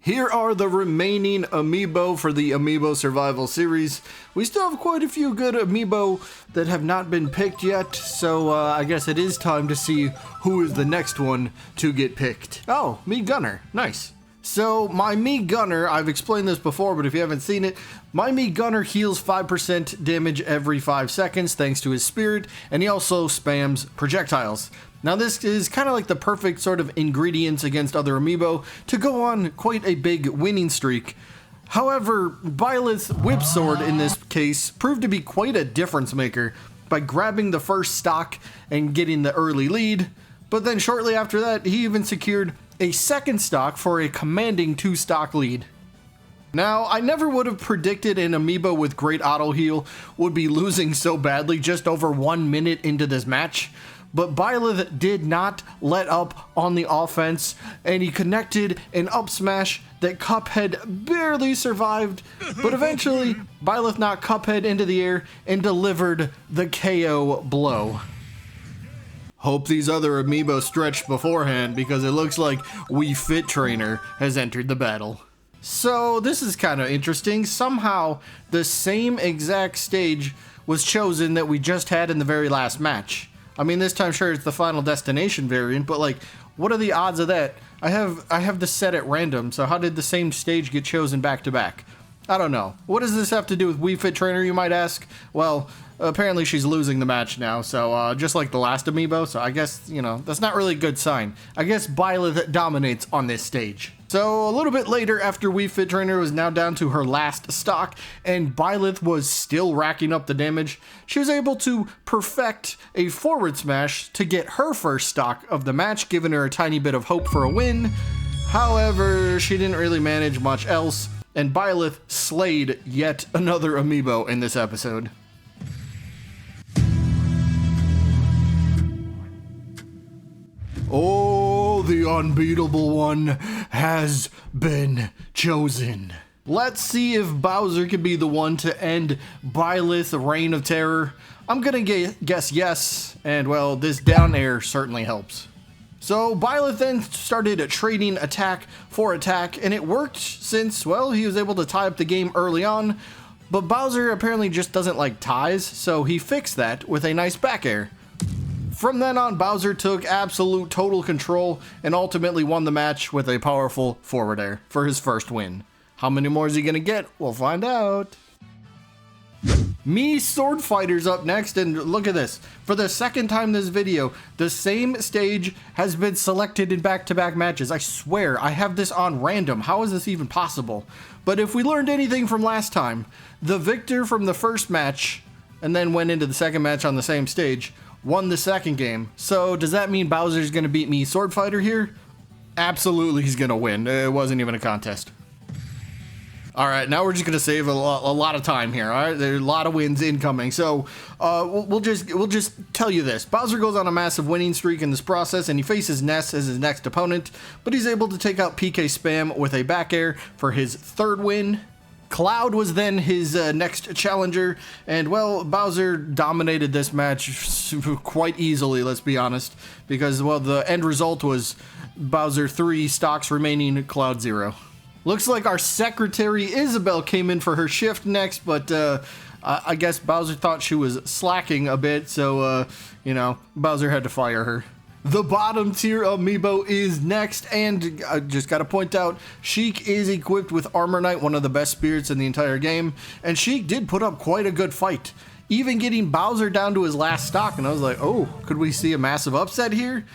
Here are the remaining Amiibo for the Amiibo Survival Series. We still have quite a few good Amiibo that have not been picked yet, so I guess it is time to see who is the next one to get picked. Oh, me Gunner. Nice. So, my me Gunner, I've explained this before, but if you haven't seen it, my me Gunner heals 5% damage every 5 seconds thanks to his spirit, and he also spams projectiles. Now this is kind of like the perfect sort of ingredients against other Amiibo to go on quite a big winning streak. However, Byleth's whip sword in this case proved to be quite a difference maker by grabbing the first stock and getting the early lead, but then shortly after that he even secured a second stock for a commanding 2-stock lead. Now, I never would have predicted an Amiibo with great auto heal would be losing so badly just over 1 minute into this match. But Byleth did not let up on the offense, and he connected an up smash that Cuphead barely survived, but eventually Byleth knocked Cuphead into the air and delivered the KO blow. Hope these other Amiibo stretched beforehand, because it looks like Wii Fit Trainer has entered the battle. So this is kind of interesting. Somehow the same exact stage was chosen that we just had in the very last match. I mean, this time, sure, it's the Final Destination variant, but like, what are the odds of that? I have this set at random, so how did the same stage get chosen back to back? I don't know. What does this have to do with Wii Fit Trainer, you might ask? Well, apparently she's losing the match now, so just like the last Amiibo, so I guess, you know, that's not really a good sign. I guess Byleth dominates on this stage. So a little bit later, after Wii Fit Trainer was now down to her last stock, and Byleth was still racking up the damage, she was able to perfect a forward smash to get her first stock of the match, giving her a tiny bit of hope for a win. However, she didn't really manage much else, and Byleth slayed yet another Amiibo in this episode. Oh, the unbeatable one has been chosen. Let's see if Bowser can be the one to end Byleth's reign of terror. I'm gonna guess yes, and well, this down air certainly helps. So Byleth then started trading attack for attack, and it worked since, well, he was able to tie up the game early on, but Bowser apparently just doesn't like ties, so he fixed that with a nice back air. From then on, Bowser took absolute total control and ultimately won the match with a powerful forward air for his first win. How many more is he gonna get? We'll find out. Me Sword Fighter's up next, and look at this. For the second time this video, the same stage has been selected in back-to-back matches. I swear, I have this on random. How is this even possible? But if we learned anything from last time, the victor from the first match, and then went into the second match on the same stage, won the second game. So does that mean Bowser's gonna beat me Sword Fighter here? Absolutely he's gonna win. It wasn't even a contest. Alright, now we're just gonna save a lot of time here, alright? There are a lot of wins incoming, so we'll just tell you this. Bowser goes on a massive winning streak in this process, and he faces Ness as his next opponent, but he's able to take out PK Spam with a back air for his third win. Cloud was then his next challenger, and well, Bowser dominated this match quite easily, let's be honest, because, well, the end result was Bowser 3 stocks remaining, Cloud 0. Looks like our secretary Isabelle came in for her shift next, but I guess Bowser thought she was slacking a bit, so, you know, Bowser had to fire her. The bottom tier Amiibo is next, and I just gotta point out, Sheik is equipped with Armor Knight, one of the best spirits in the entire game, and Sheik did put up quite a good fight, even getting Bowser down to his last stock, and I was like, oh, could we see a massive upset here?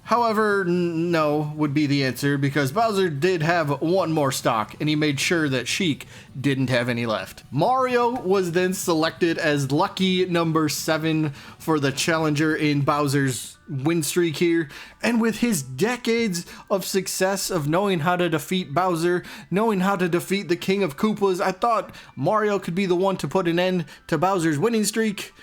However, no would be the answer, because Bowser did have one more stock, and he made sure that Sheik didn't have any left. Mario was then selected as lucky number 7 for the challenger in Bowser's win streak here, and with his decades of success of knowing how to defeat Bowser, knowing how to defeat the King of Koopas, I thought Mario could be the one to put an end to Bowser's winning streak,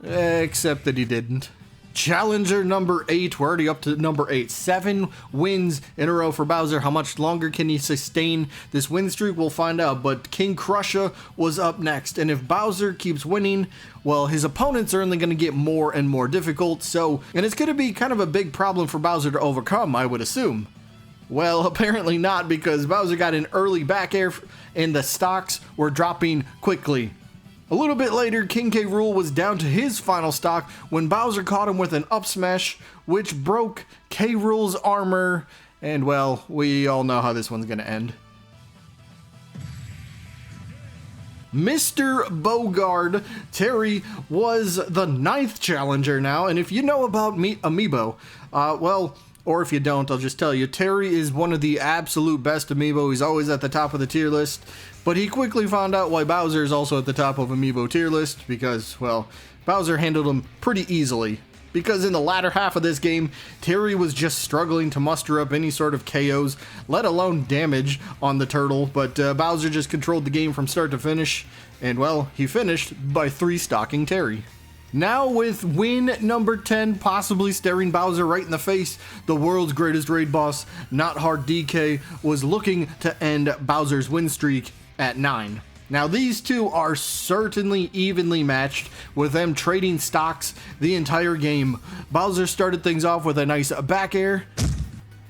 except that he didn't. Challenger number 8, we're already up to number 8. 7 wins in a row for Bowser. How much longer can he sustain this win streak? We'll find out, but King Krusha was up next, and if Bowser keeps winning, well, his opponents are only going to get more and more difficult, and it's going to be kind of a big problem for Bowser to overcome, I would assume. Well, apparently not, because Bowser got an early back air and the stocks were dropping quickly. A little bit later, King K. Rool was down to his final stock when Bowser caught him with an up smash, which broke K. Rool's armor, and well, we all know how this one's gonna end. Mr. Bogard, Terry, was the 9th challenger now, and if you know about Amiibo, well, or if you don't, I'll just tell you, Terry is one of the absolute best Amiibo. He's always at the top of the tier list, but he quickly found out why Bowser is also at the top of Amiibo tier list, because, well, Bowser handled him pretty easily. Because in the latter half of this game, Terry was just struggling to muster up any sort of KOs, let alone damage on the turtle, but Bowser just controlled the game from start to finish, and well, he finished by 3-stocking Terry. Now with win number 10 possibly staring Bowser right in the face, the world's greatest raid boss, Not Hard DK, was looking to end Bowser's win streak at 9. Now these two are certainly evenly matched, with them trading stocks the entire game. Bowser started things off with a nice back air,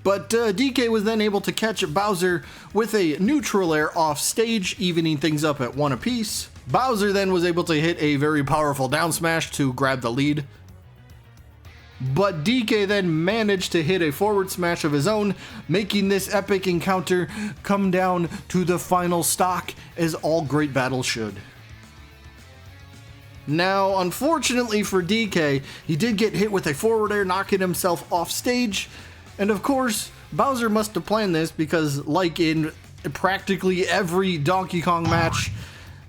but DK was then able to catch Bowser with a neutral air off stage, evening things up at 1 apiece. Bowser then was able to hit a very powerful down smash to grab the lead, but DK then managed to hit a forward smash of his own, making this epic encounter come down to the final stock, as all great battles should. Now, unfortunately for DK, he did get hit with a forward air, knocking himself off stage, and of course, Bowser must have planned this, because like in practically every Donkey Kong match,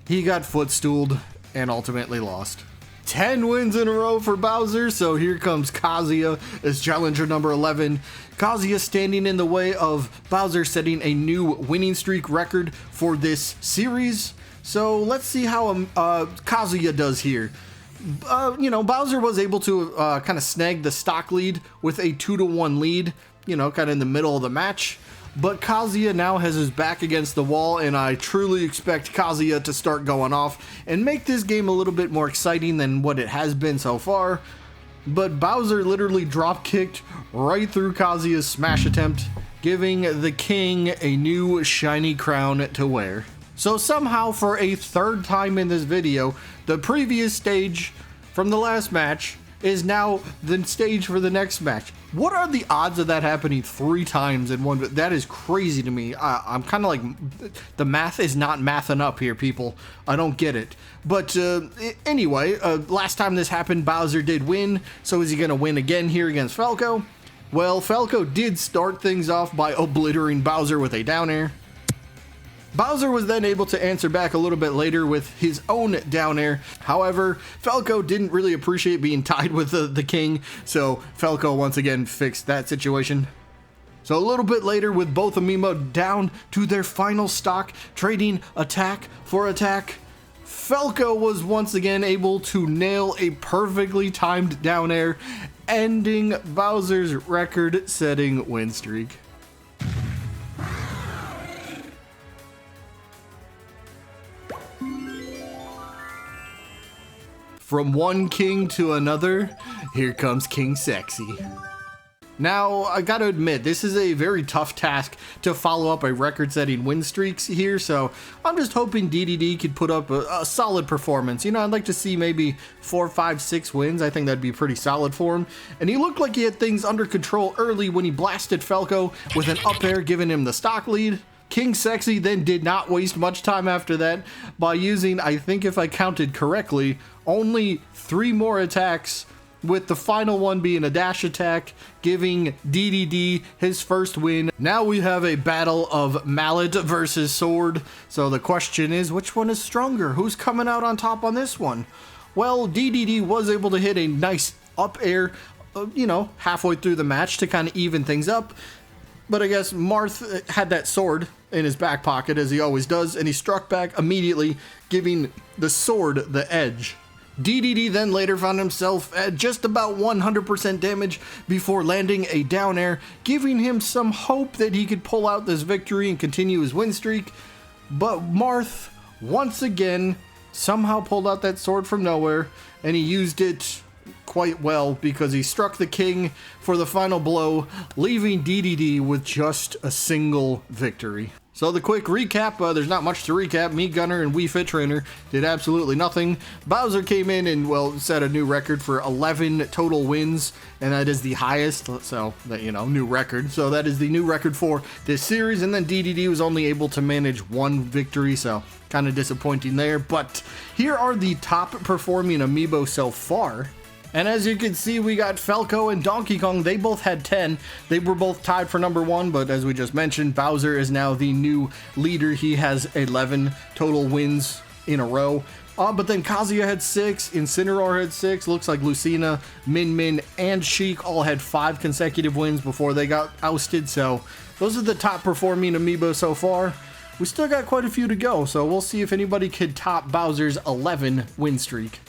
he got footstooled and ultimately lost. 10 wins in a row for Bowser, so here comes Kazuya as challenger number 11. Kazuya standing in the way of Bowser setting a new winning streak record for this series. So let's see how Kazuya does here. You know, Bowser was able to kind of snag the stock lead with a 2-1 lead, you know, kind of in the middle of the match. But Kazuya now has his back against the wall, and I truly expect Kazuya to start going off and make this game a little bit more exciting than what it has been so far. But Bowser literally drop-kicked right through Kazuya's smash attempt, giving the king a new shiny crown to wear. So somehow, for a 3rd time in this video, the previous stage from the last match is now the stage for the next match. What are the odds of that happening 3 times in one? That is crazy to me. I'm kind of like, the math is not mathing up here, people. I don't get it. But anyway, last time this happened, Bowser did win. So is he going to win again here against Falco? Well, Falco did start things off by obliterating Bowser with a down air. Bowser was then able to answer back a little bit later with his own down air. However, Falco didn't really appreciate being tied with the king, so Falco once again fixed that situation. So a little bit later, with both Amiibo down to their final stock, trading attack for attack, Falco was once again able to nail a perfectly timed down air, ending Bowser's record-setting win streak. From one king to another, here comes King Sexy. Now, I gotta admit, this is a very tough task to follow up a record-setting win streaks here, so I'm just hoping DDD could put up a solid performance. You know, I'd like to see maybe 4, 5, 6 wins. I think that'd be pretty solid for him. And he looked like he had things under control early when he blasted Falco with an up air, giving him the stock lead. King Sexy then did not waste much time after that by using, I think if I counted correctly, only 3 more attacks, with the final one being a dash attack, giving DDD his first win. Now we have a battle of mallet versus sword. So the question is, which one is stronger? Who's coming out on top on this one? Well, DDD was able to hit a nice up air, you know, halfway through the match to kind of even things up. But I guess Marth had that sword in his back pocket, as he always does, and he struck back immediately, giving the sword the edge. DDD then later found himself at just about 100% damage before landing a down air, giving him some hope that he could pull out this victory and continue his win streak. But Marth, once again, somehow pulled out that sword from nowhere, and he used it quite well because he struck the king for the final blow, leaving DDD with just a single victory. So the quick recap, there's not much to recap. Me, Gunner, and Wii Fit Trainer did absolutely nothing. Bowser came in and, well, set a new record for 11 total wins, and that is the highest, so, you know, new record. So that is the new record for this series, and then DDD was only able to manage one victory, so kind of disappointing there. But here are the top performing Amiibo so far. And as you can see, we got Falco and Donkey Kong. They both had 10. They were both tied for number 1, but as we just mentioned, Bowser is now the new leader. He has 11 total wins in a row. But then Kazuya had 6, Incineroar had 6, looks like Lucina, Min Min, and Sheik all had 5 consecutive wins before they got ousted. So those are the top performing Amiibo so far. We still got quite a few to go, so we'll see if anybody could top Bowser's 11 win streak.